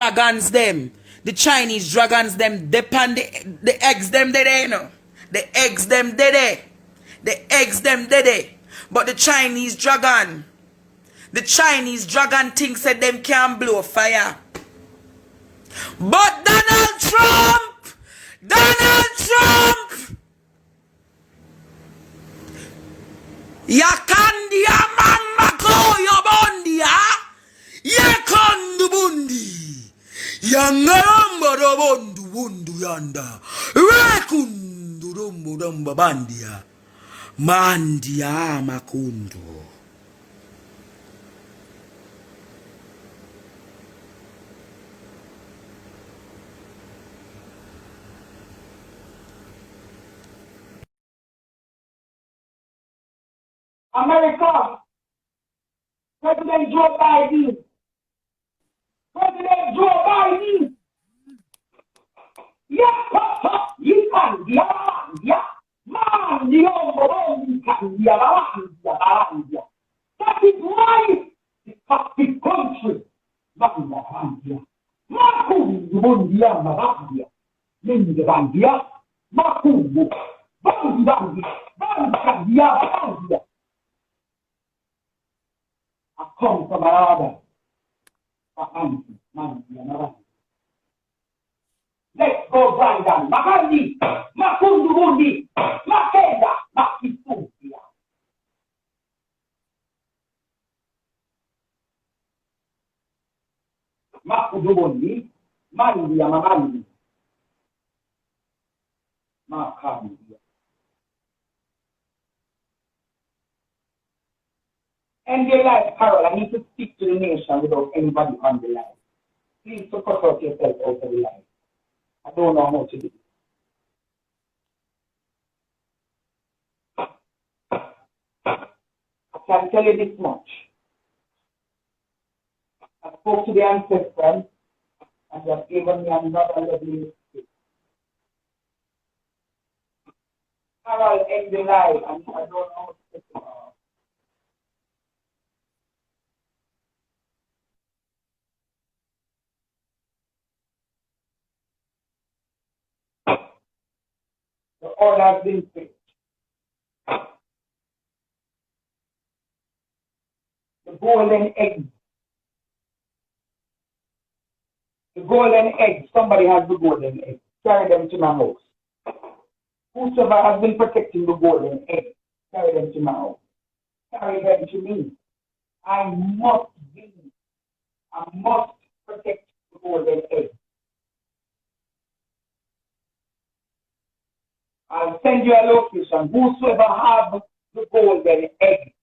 dragons them. The Chinese dragons them depend the eggs them there, you know. The eggs them there. The eggs them there. But the Chinese dragon thinks that them can blow fire. But Donald Trump, ya kandia mama ko yo bondia, ya kondu bundi, ya ngarombo do bundu yanda, rekundu rumbo bandia, mandia makundu. America, President Joe Biden, that is why the captive country, Bandia, Makumbu, Bundia, Bandia, Mindia, Makumbu, Bandia. I come from another. Let's go, Brandon. Mahandi, Makundu Bundi, Makenda, Makisuya. Makundu Bundi, Mandia, Mahandi, Makandi. And your life, Carol, I need to speak to the nation without anybody on the line. Please support out yourself out of the line. I don't know how to do it. I can tell you this much. I spoke to the Ancestral and they have given me another lovely mistake. Carol, end the life, and I don't know how to take it off. The order has been fixed. The golden egg. The golden egg. Somebody has the golden egg. Carry them to my house. Whosoever has been protecting the golden egg, carry them to my house. Carry them to me. I must protect the golden egg. I'll send you a location. Whosoever have the golden egg,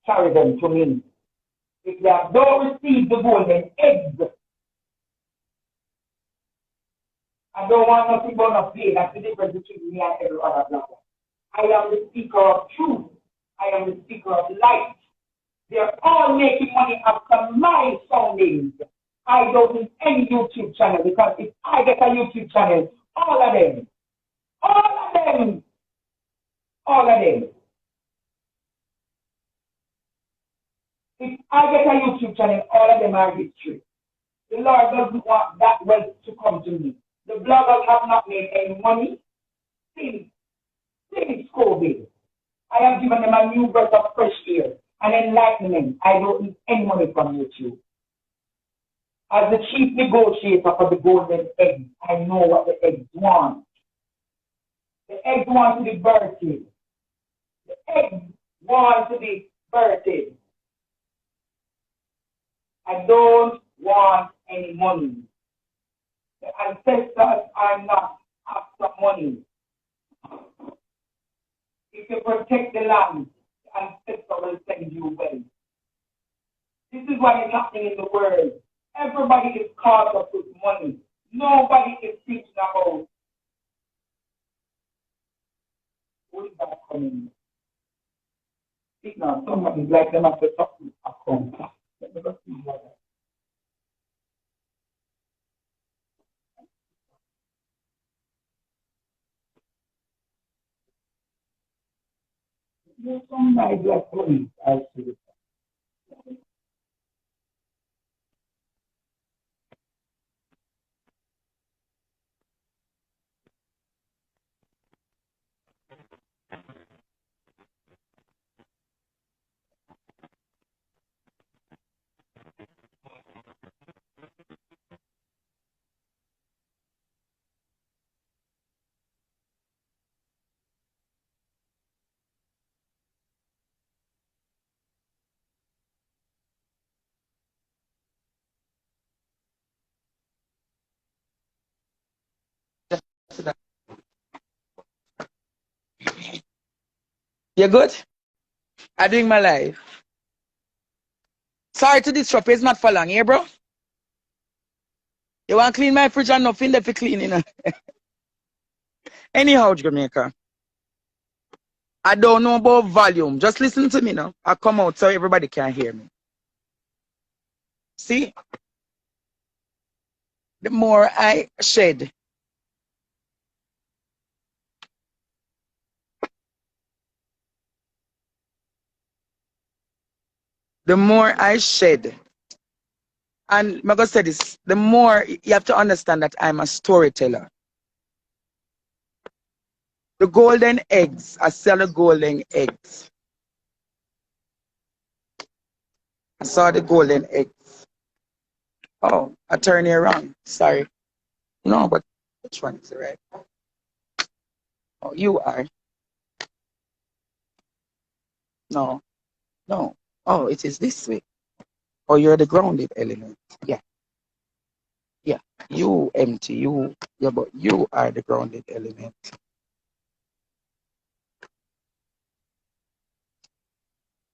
carry them to me. If they have not received the golden eggs, I don't want nothing but a play. That's the difference between me and every other blogger. I am the speaker of truth. I am the speaker of light. They're all making money after my soundings. I don't need any YouTube channel because if I get a YouTube channel, all of them, if I get a YouTube channel, all of them are history. The Lord doesn't want that wealth to come to me. The bloggers have not made any money since COVID. I have given them a new breath of fresh air and enlightenment. I don't need any money from YouTube. As the chief negotiator for the golden egg, I know what the eggs want. The eggs want to be birthed. The eggs want to be birthed. I don't want any money. The ancestors are not after money. If you protect the land, the ancestor will send you wealth. This is what is happening in the world. Everybody is caught up with money. Nobody is thinking about what is that coming. Think now, somebody's like them at the top of the account. Let me go see what that. There's somebody like police, I see it. You good? I'm doing my life. Sorry to disrupt, it's not for long, here, bro. You want to clean my fridge and nothing left to clean, you know. Anyhow, Jamaica. I don't know about volume. Just listen to me now. I come out so everybody can hear me. See? The more I shed, the more I shed. And I'm going to say this, the more you have to understand that I'm a storyteller. The golden eggs, I sell the golden eggs. I saw the golden eggs. Oh, I turned it around. Sorry. No, but which one is it right? Oh, you are. No, no. Oh, it is this way. Oh, you're the grounded element. Yeah, yeah. You empty. Yeah, but you are the grounded element.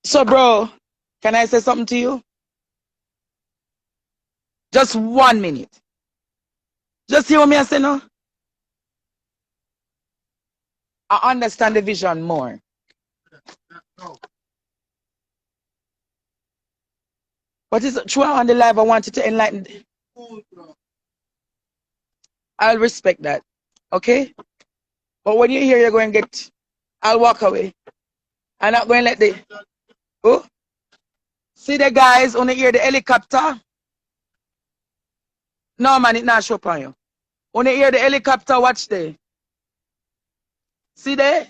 So, bro, can I say something to you? Just 1 minute. Just hear me I say no. I understand the vision more. But it's true on the live. I wanted to enlighten. I'll respect that. Okay? But when you hear you're going to get, I'll walk away. I'm not going to let the. Oh, see the guys on the hear the helicopter? No, man, it not show up on you. When you hear the helicopter, watch there. See there?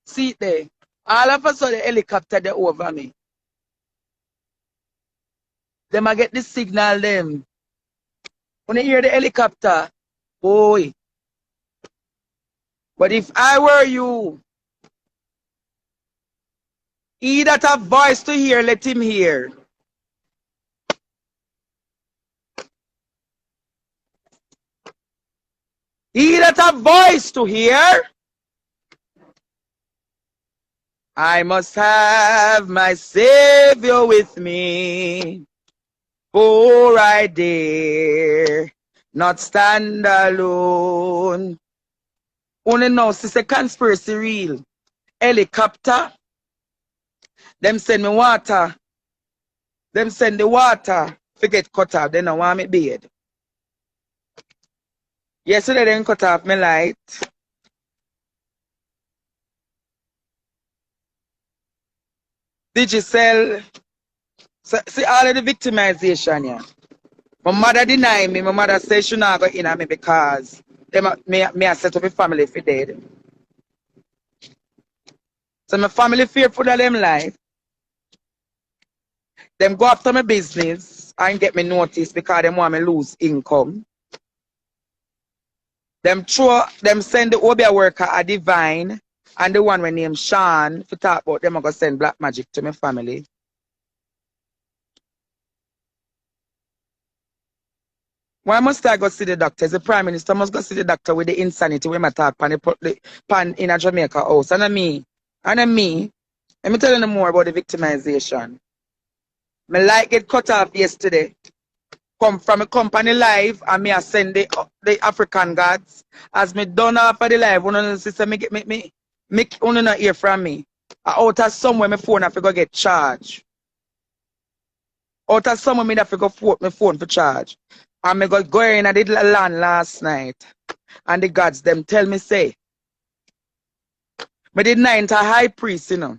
See it there. All of a sudden, the helicopter they over me. Them I get the signal them. When you hear the helicopter, boy. But if I were you, he that have voice to hear, let him hear. He that have voice to hear, I must have my Savior with me. For I dare not stand alone. Only now, since the conspiracy real. Helicopter, them send me water. Them send the water. Forget cut off, they don't want me bed. Yesterday, they cut off my light. Digicel. See all of the victimization, yeah. My mother deny me. My mother says she not go in on me because me I set up a family for dead. So my family fearful of them life. Them go after my business and get me notice because them want me lose income. Them send the Obia worker a divine and the one we name Sean to talk about them. I go send black magic to my family. Why must I go see the doctor? The Prime Minister must go see the doctor with the insanity when I talk pan in a Jamaica house. And me. Let me tell you more about the victimization. My light get cut off yesterday. Come from a company live and me I send the African gods. As me done after the live, one of the sister me not hear from me. Out of somewhere my phone have to go get charged. Out of somewhere me have to go my phone for charge. And me go in and did land last night. And the gods them tell me say. Me did night a high priest, you know.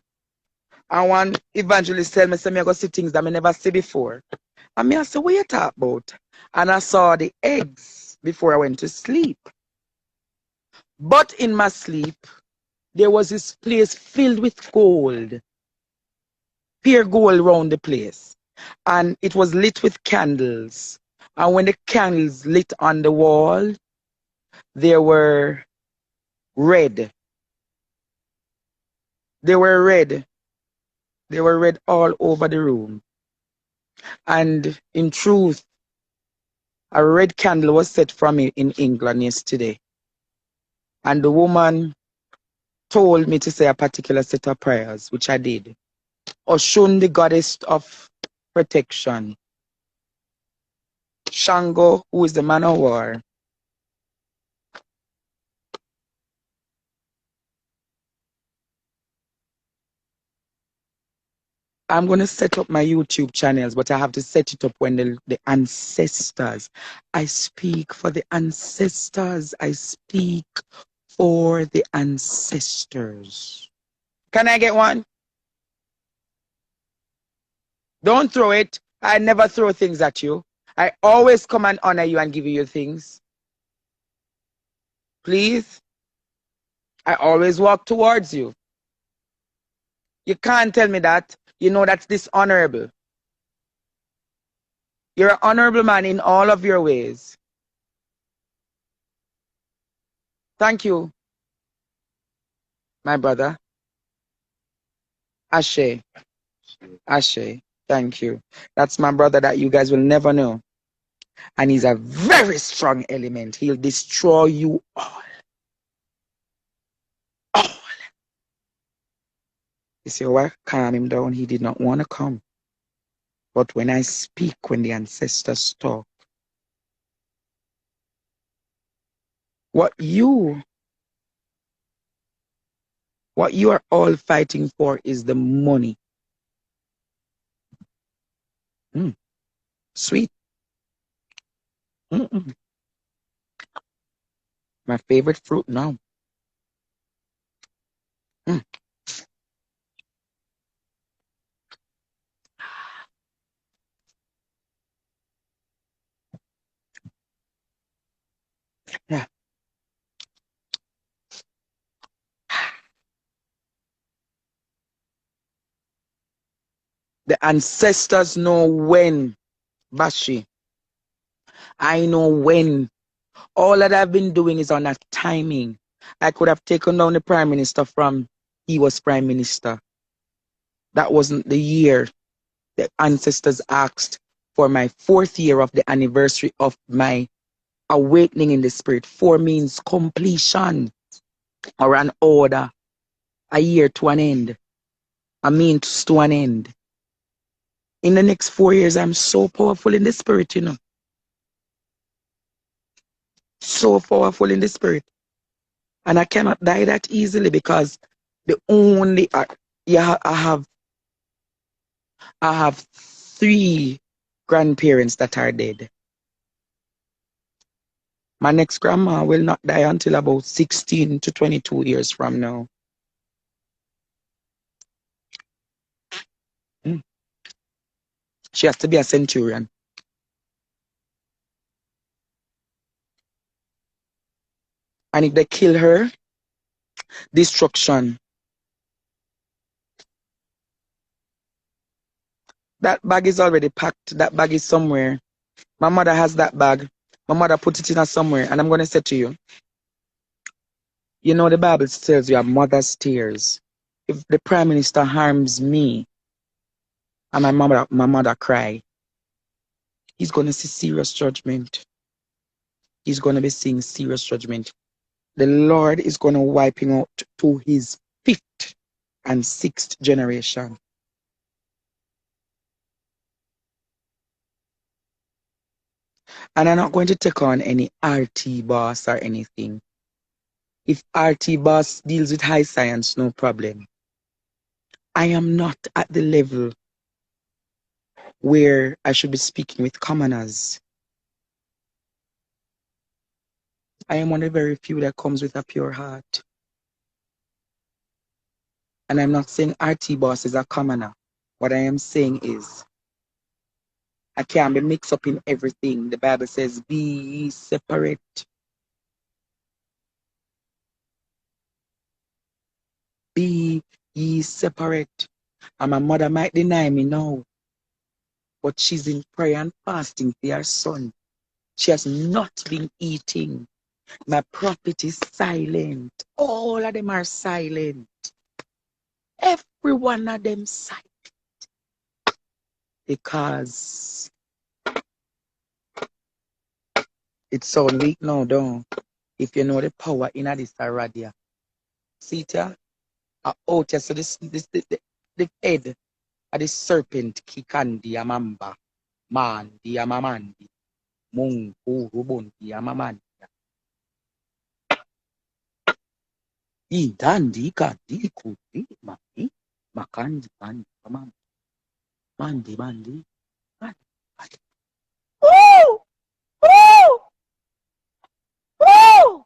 And one evangelist tell me say me I go see things that me never see before. And me I say, what you talk about? And I saw the eggs before I went to sleep. But in my sleep, there was this place filled with gold. Pure gold around the place. And it was lit with candles. And when the candles lit on the wall, they were red. They were red. They were red all over the room. And in truth, A red candle was set for me in England yesterday. And the woman told me to say a particular set of prayers, which I did. Oshun, the goddess of protection. Shango, who is the man of war. I'm going to set up my YouTube channels, but I have to set it up when the ancestors. I speak for the ancestors. I speak for the ancestors. Can I get one? Don't throw it. I never throw things at you. I always come and honor you and give you your things. Please. I always walk towards you. You can't tell me that. You know that's dishonorable. You're an honorable man in all of your ways. Thank you, my brother. Ashe. Ashe. Thank you. That's my brother that you guys will never know. And he's a very strong element. He'll destroy you all. All. You see why? Calm him down. He did not want to come. But when I speak, when the ancestors talk, what you are all fighting for is the money. Sweet. My favorite fruit now. Yeah. The ancestors know when, Bashi. I know when. All that I've been doing is on a timing. I could have taken down the prime minister from he was prime minister. That wasn't the year the ancestors asked for my 4th year of the anniversary of my awakening in the spirit. 4 means completion or an order. A year to an end. A means to an end. In the next 4 years, I'm so powerful in the spirit, you know. So powerful in the spirit. And I cannot die that easily because the only, I have 3 grandparents that are dead. My next grandma will not die until about 16 to 22 years from now. She has to be a centurion. And if they kill her, destruction. That bag is already packed. That bag is somewhere. My mother has that bag. My mother put it in her somewhere. And I'm going to say to you, you know the Bible tells you a mother's tears. If the prime minister harms me and my mother cry, he's going to see serious judgment. He's going to be seeing serious judgment. The Lord is going to wipe him out to his 5th and 6th generation. And I'm not going to take on any RT boss or anything. If RT boss deals with high science, no problem. I am not at the level where I should be speaking with commoners. I am one of the very few that comes with a pure heart. And I'm not saying RT boss is a commoner. What I am saying is, I can't be mixed up in everything. The Bible says, be ye separate. Be ye separate. And my mother might deny me now, but she's in prayer and fasting for her son. She has not been eating. My prophet is silent. All of them are silent. Every one of them silent. Because It sound weak now, don't. If you know the power in this radia. See it here? Out here, so the head of the serpent kikandi amamba. Mandi amamandi. Mungu rubundi amamandi. Idandi kandi kuti mandi. Makandi mandi amamandi. Mandi mandi. Mandi. Woo! Woo! Woo!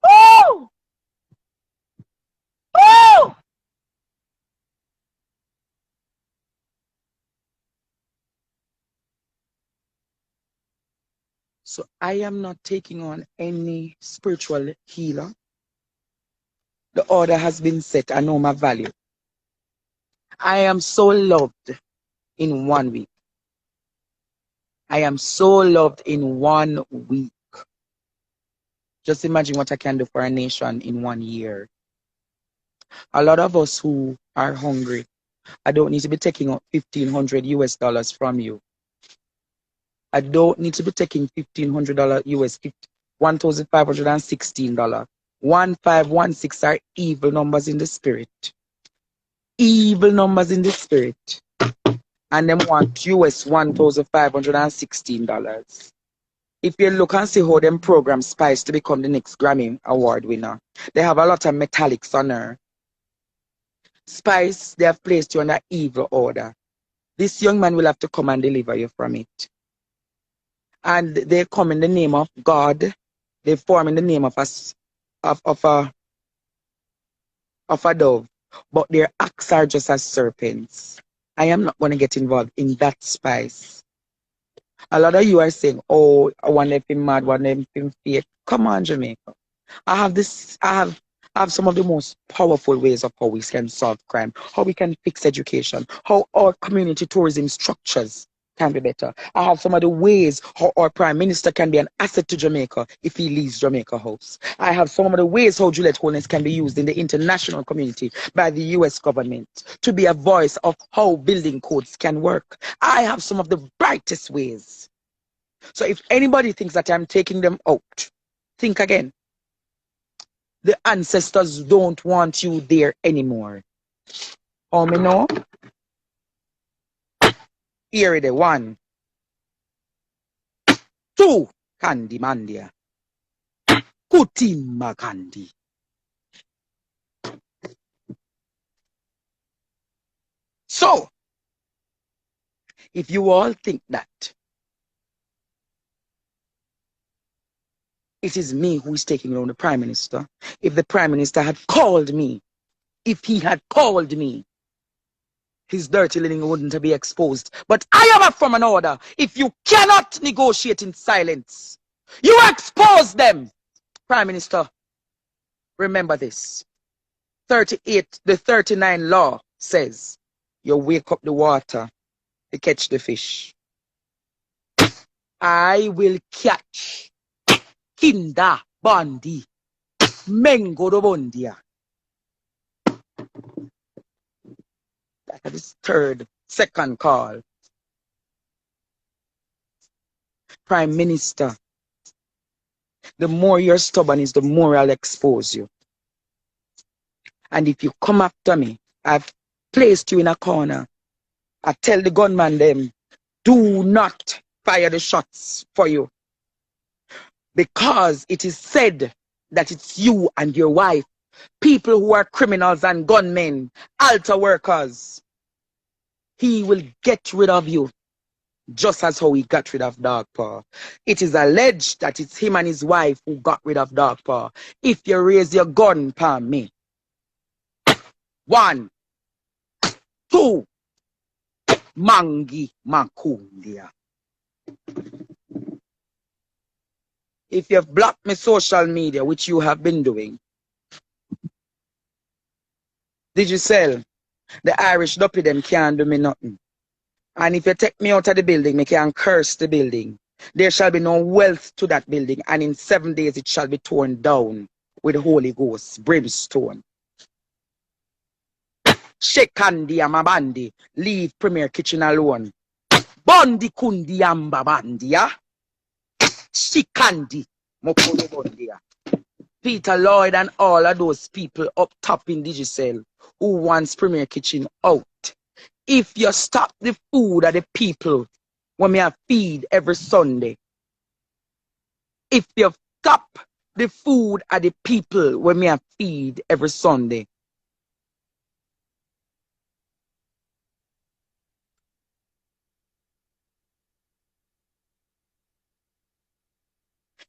Woo! Woo! So I am not taking on any spiritual healer. The order has been set. I know my value. I am so loved in 1 week. I am so loved in 1 week. Just imagine what I can do for a nation in 1 year. A lot of us who are hungry, I don't need to be taking out $1,500 from you. I don't need to be taking $1,500 US, $1,516. 1516 are evil numbers in the spirit. Evil numbers in the spirit. And them want US $1,516. If you look and see how them program Spice to become the next Grammy Award winner, they have a lot of metallics on her. Spice, they have placed you under evil order. This young man will have to come and deliver you from it. And they come in the name of God. They form in the name of a dove. But their acts are just as serpents. I am not going to get involved in that Spice. A lot of you are saying, oh, I want them mad, I want them fake. Come on, Jamaica. I have some of the most powerful ways of how we can solve crime, how we can fix education, how our community tourism structures can be better. I have some of the ways how our Prime Minister can be an asset to Jamaica if he leaves Jamaica House. I have some of the ways how Juliet Holness can be used in the international community by the US government to be a voice of how building codes can work. I have some of the brightest ways. So if anybody thinks that I'm taking them out, think again. The ancestors don't want you there anymore. Oh, me know? Here it is. 1, 2, Kandi Mandia. Kutimba Kandi. So, if you all think that it is me who is taking on the Prime Minister, if the Prime Minister had called me, if he had called me, his dirty living wouldn't be exposed. But I am up from an order. If you cannot negotiate in silence, you expose them. Prime Minister, remember this. 38, the 39 law says, you wake up the water to catch the fish. I will catch Kinda Bondi Mengo do Bondia. That is second call. Prime Minister, the more you're stubborn is the more I'll expose you. And if you come after me, I've placed you in a corner. I tell the gunman them, do not fire the shots for you. Because it is said that it's you and your wife, people who are criminals and gunmen, altar workers. He will get rid of you, just as how he got rid of Dogpaw. It is alleged that it's him and his wife who got rid of Dogpaw. If you raise your gun upon me. 1, 2, Mangi Makundia. If you've blocked my social media, which you have been doing, did you sell? The Irish duppy them can't do me nothing. And if you take me out of the building, me can curse the building. There shall be no wealth to that building, and in 7 days it shall be torn down with the Holy Ghost, brimstone. Shekandi Amabandi, leave Premier Kitchen alone. Bondi kundi amba bandia. Shikandi mokolo bondia. Peter Lloyd and all of those people up top in Digicel who wants Premier Kitchen out. If you stop the food of the people when me feed every Sunday, if you stop the food of the people when me feed every Sunday,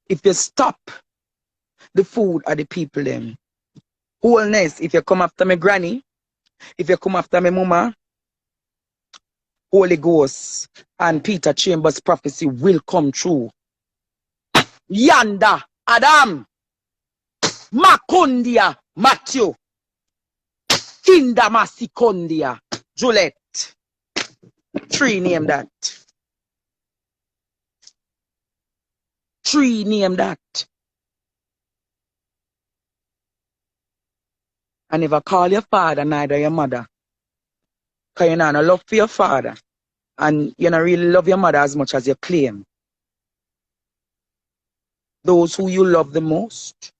if you stop the food of the people them, wholeness, if you come after me granny, if you come after me mama, Holy Ghost and Peter Chambers prophecy will come true. Yanda, Adam, Makondia, Matthew, Kinda Masikondia, Juliet. 3 name that. 3 name that. I never call your father, neither your mother. Because you know no love for your father. And you don't really love your mother as much as you claim. Those who you love the most,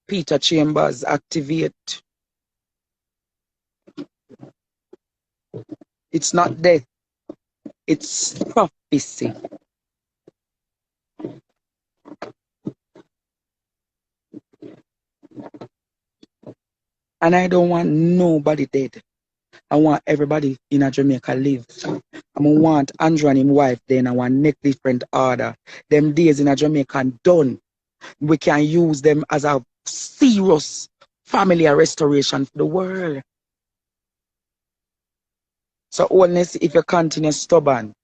Peter Chambers, activate. It's not death. It's prophecy. And I don't want nobody dead. I want everybody in Jamaica live. I want Andrew and his wife then. I want neck different order. Them days in Jamaica done. We can use them as a serious family restoration for the world. So honestly, if you continue stubborn,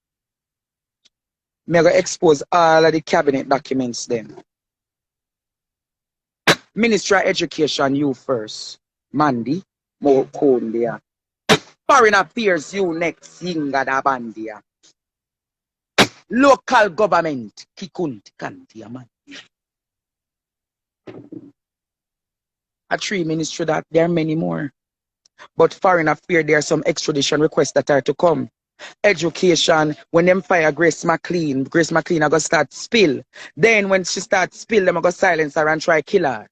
I'm going to expose all of the cabinet documents then. Ministry of Education, you first. Mandy, more Kondia. Foreign Affairs, you next. Yinga da Bandia. Local government, Kikunt Kandia man. A 3 ministry that there are many more. But foreign affairs, there are some extradition requests that are to come. Education, when them fire Grace McLean are going to start spill. Then when she starts spill, them are going to silence her and try kill her.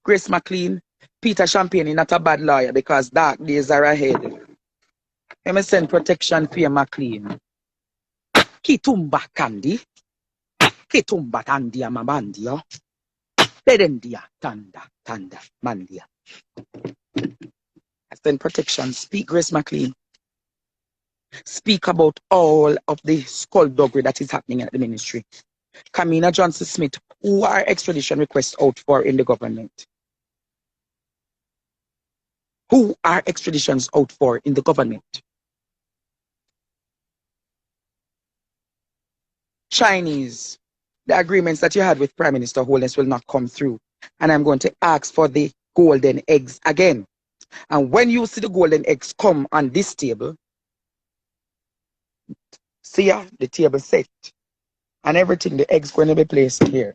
Grace McLean, Peter Champagne is not a bad lawyer because dark days are ahead. Let me send protection for your McLean. Kitumba Kandi. Kitumba Tandia Mamandia. Bedendia Tanda Mandia. I send protection. Speak Grace McLean. Speak about all of the skullduggery that is happening at the ministry. Kamina Johnson Smith, who are extradition requests out for in the government? Who are extraditions out for in the government? Chinese, the agreements that you had with Prime Minister Holness will not come through. And I'm going to ask for the golden eggs again. And when you see the golden eggs come on this table, see ya, the table set. And everything, the eggs going to be placed here.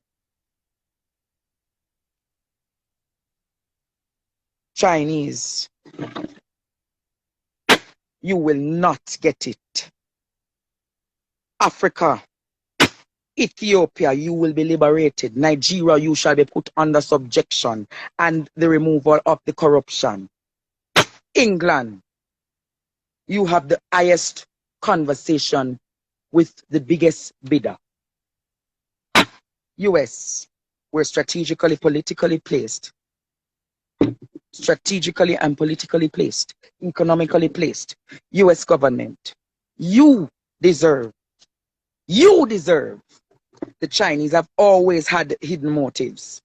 Chinese, you will not get it. Africa, Ethiopia, you will be liberated. Nigeria, you shall be put under subjection and the removal of the corruption. England, you have the highest conversation with the biggest bidder. US, we're strategically, politically placed. Strategically and politically placed. Economically placed. US government, you deserve. The Chinese have always had hidden motives.